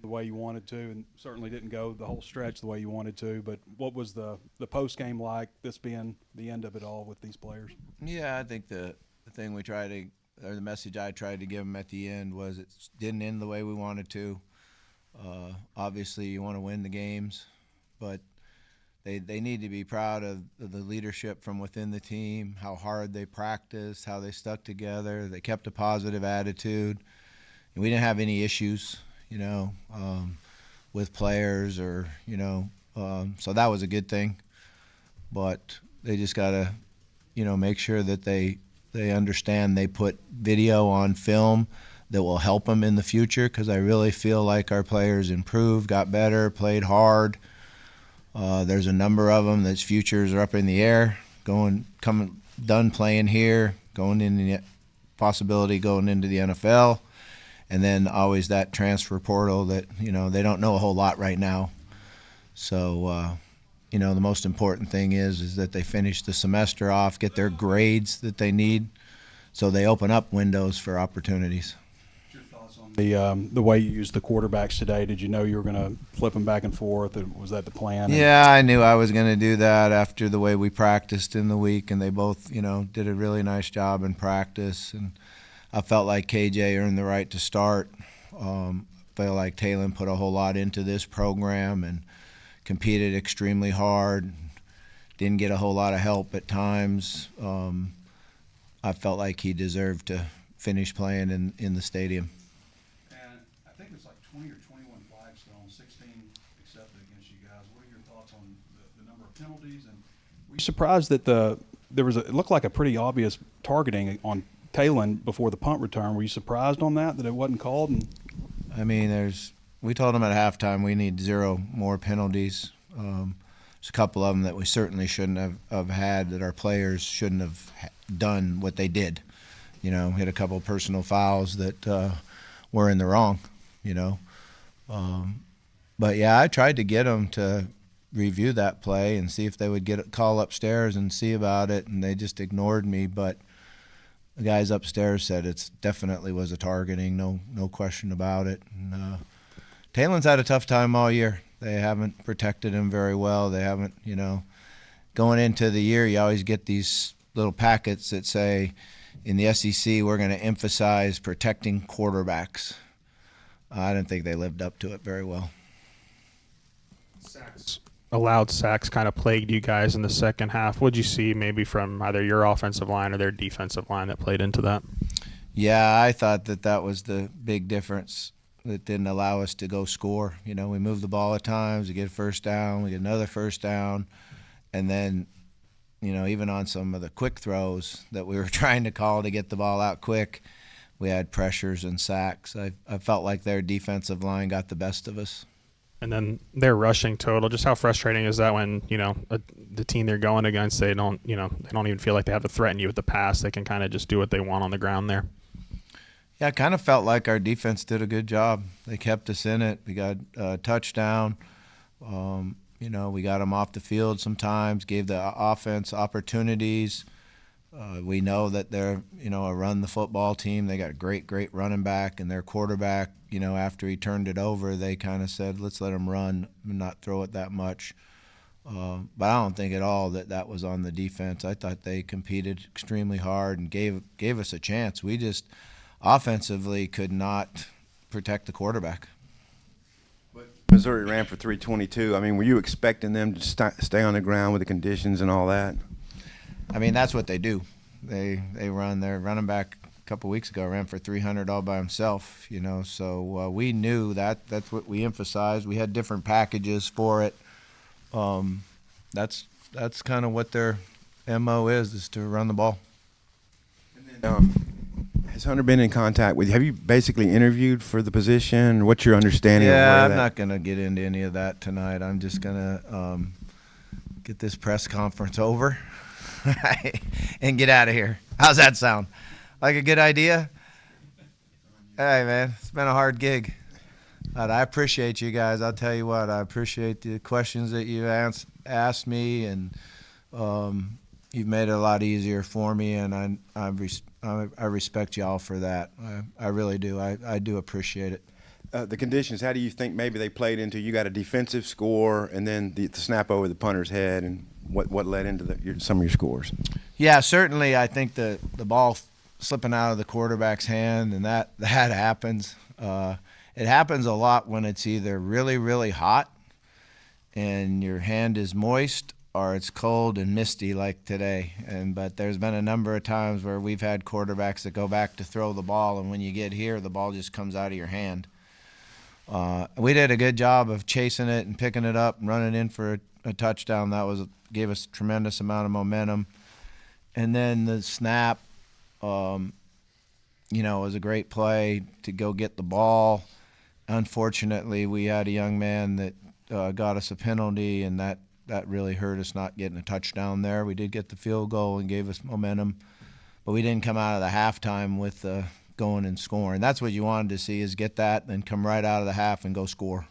the way you wanted to, and certainly didn't go the whole stretch the way you wanted to. But what was the post game like? This being the end of it all with these players. Yeah, I think the thing we tried to, or the message I tried to give them at the end was it didn't end the way we wanted to. Obviously, you want to win the games, but they need to be proud of the leadership from within the team, how hard they practiced, how they stuck together. They kept a positive attitude. And we didn't have any issues, with players so that was a good thing. But they just got to, make sure that they understand they put video on film that will help them in the future, because I really feel like our players improved, got better, played hard. There's a number of them that's futures are up in the air, done playing here, going in the possibility going into the NFL, and then always that transfer portal that they don't know a whole lot right now. So the most important thing is that they finish the semester off, get their grades that they need, so they open up windows for opportunities. The way you used the quarterbacks today, did you know you were going to flip them back and forth? Was that the plan? Yeah, I knew I was going to do that after the way we practiced in the week, and they both, did a really nice job in practice. And I felt like KJ earned the right to start. Felt like Talon put a whole lot into this program and competed extremely hard. Didn't get a whole lot of help at times. I felt like he deserved to finish playing in the stadium. 20 or 21 flags thrown, 16 accepted against you guys. What are your thoughts on the number of penalties? And were you surprised that it looked like a pretty obvious targeting on Talon before the punt return? Were you surprised on that it wasn't called? We told them at halftime we need 0 more penalties. There's a couple of them that we certainly shouldn't have had, that our players shouldn't have done what they did. Hit a couple of personal fouls that were in the wrong. But yeah, I tried to get them to review that play and see if they would get a call upstairs and see about it, and they just ignored me. But the guys upstairs said it definitely was a targeting, no question about it. And Talon's had a tough time all year. They haven't protected him very well. They haven't, going into the year, you always get these little packets that say, in the SEC, we're going to emphasize protecting quarterbacks. I didn't think they lived up to it very well. Allowed sacks kind of plagued you guys in the second half. What did you see maybe from either your offensive line or their defensive line that played into that? Yeah, I thought that was the big difference that didn't allow us to go score. We moved the ball at times, we get a first down, we get another first down, and then, even on some of the quick throws that we were trying to call to get the ball out quick, we had pressures and sacks. I felt like their defensive line got the best of us. And then their rushing total, just how frustrating is that when, the team they're going against, they don't even feel like they have to threaten you with the pass. They can kind of just do what they want on the ground there. Yeah, I kind of felt like our defense did a good job. They kept us in it. We got a touchdown. We got them off the field sometimes, gave the offense opportunities. We know that they're, a run the football team. They got a great running back, and their quarterback, after he turned it over, they kind of said, let's let him run and not throw it that much. But I don't think at all that was on the defense. I thought they competed extremely hard and gave us a chance. We just offensively could not protect the quarterback. Missouri ran for 322. Were you expecting them to stay on the ground with the conditions and all that? That's what they do. They run. Their running back a couple weeks ago ran for 300 all by himself. So we knew that's what we emphasized. We had different packages for it. That's kind of what their MO is to run the ball. And then, has Hunter been in contact with you? Have you basically interviewed for the position? What's your understanding of Yeah, that? I'm not going to get into any of that tonight. I'm just going to get this press conference over and get out of here. How's that sound? Like a good idea? Hey, man, it's been a hard gig. But I appreciate you guys. I'll tell you what, I appreciate the questions that you asked me, and you've made it a lot easier for me, and I respect y'all for that. I really do. I do appreciate it. the conditions, how do you think maybe they played into? You got a defensive score and then the snap over the punter's head, and what led into some of your scores? Yeah, certainly I think the ball slipping out of the quarterback's hand, and that happens. It happens a lot when it's either really, really hot and your hand is moist, or it's cold and misty like today. But there's been a number of times where we've had quarterbacks that go back to throw the ball, and when you get here, the ball just comes out of your hand. We did a good job of chasing it and picking it up and running in for a touchdown. That gave us a tremendous amount of momentum. And then the snap, was a great play to go get the ball. Unfortunately, we had a young man that got us a penalty, and that really hurt us not getting a touchdown there. We did get the field goal and gave us momentum, but we didn't come out of the halftime with going and scoring. That's what you wanted to see, is get that and come right out of the half and go score.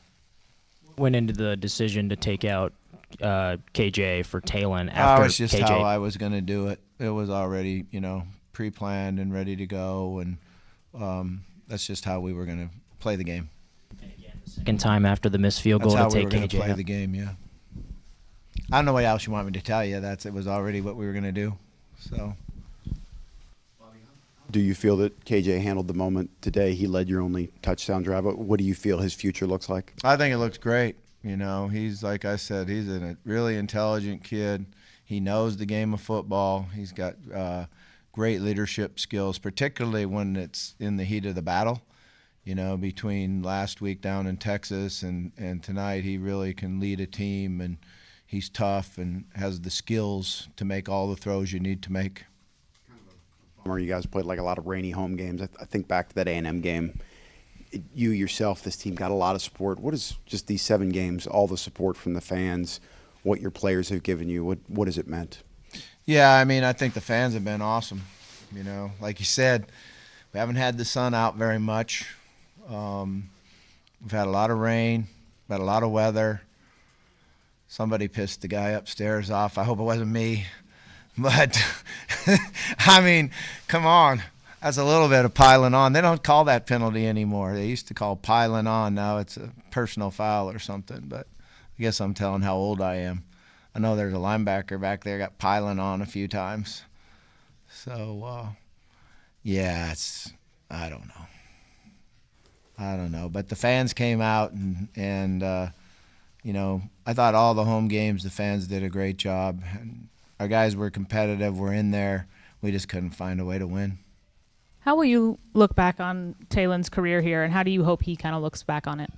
Went into the decision to take out KJ for Talon after It's just KJ. how I was going to do it. It was already, pre-planned and ready to go, and that's just how we were going to play the game. Second time after the missed field That's goal how to we take were going KJ to play out. the game, yeah. I don't know what else you want me to tell you. It was already what we were going to do. So. Do you feel that KJ handled the moment today? He led your only touchdown drive. What do you feel his future looks like? I think it looks great. He's, like I said, he's a really intelligent kid. He knows the game of football. He's got great leadership skills, particularly when it's in the heat of the battle. Between last week down in Texas and tonight, he really can lead a team, and he's tough and has the skills to make all the throws you need to make. You guys played like a lot of rainy home games. I think back to that A&M game. You yourself, this team got a lot of support. What is just these 7 games, all the support from the fans, what your players have given you, what has it meant? Yeah, I think the fans have been awesome. Like you said, we haven't had the sun out very much. We've had a lot of rain, we've had a lot of weather. Somebody pissed the guy upstairs off. I hope it wasn't me. But, come on. That's a little bit of piling on. They don't call that penalty anymore. They used to call piling on. Now it's a personal foul or something. But I guess I'm telling how old I am. I know there's a linebacker back there got piling on a few times. So, yeah, I don't know. But the fans came out, and I thought all the home games the fans did a great job. And our guys were competitive. We're in there. We just couldn't find a way to win. How will you look back on Talon's career here, and how do you hope he kind of looks back on it?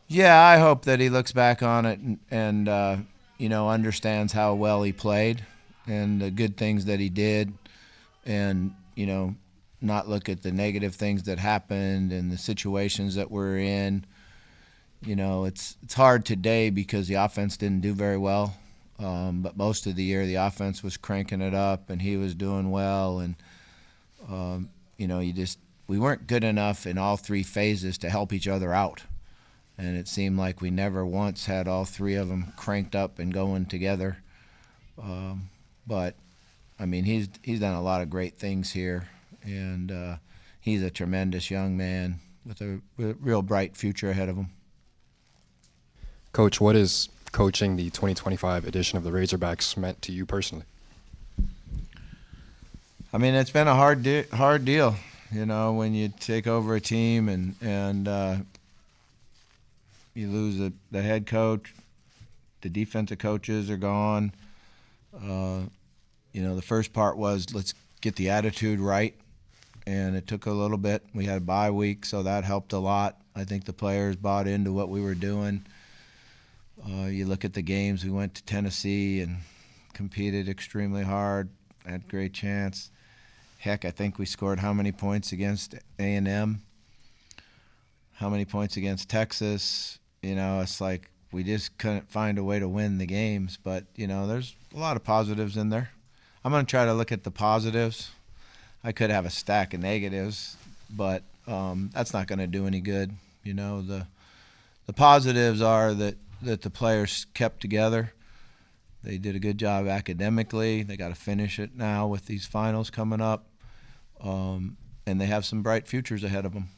Yeah, I hope that he looks back on it and understands how well he played and the good things that he did, and, not look at the negative things that happened and the situations that we're in. It's hard today because the offense didn't do very well. But most of the year the offense was cranking it up and he was doing well, and we weren't good enough in all 3 phases to help each other out, and it seemed like we never once had all 3 of them cranked up and going together. But he's done a lot of great things here, and he's a tremendous young man with a real bright future ahead of him. Coach, what is coaching the 2025 edition of the Razorbacks meant to you personally? It's been a hard deal, when you take over a team and you lose the head coach, the defensive coaches are gone. The first part was let's get the attitude right, and it took a little bit. We had a bye week, so that helped a lot. I think the players bought into what we were doing. You look at the games, we went to Tennessee and competed extremely hard, had a great chance. Heck, I think we scored how many points against A&M? How many points against Texas? It's like we just couldn't find a way to win the games. But, there's a lot of positives in there. I'm going to try to look at the positives. I could have a stack of negatives, but that's not going to do any good. The positives are that the players kept together. They did a good job academically. They got to finish it now with these finals coming up. And they have some bright futures ahead of them.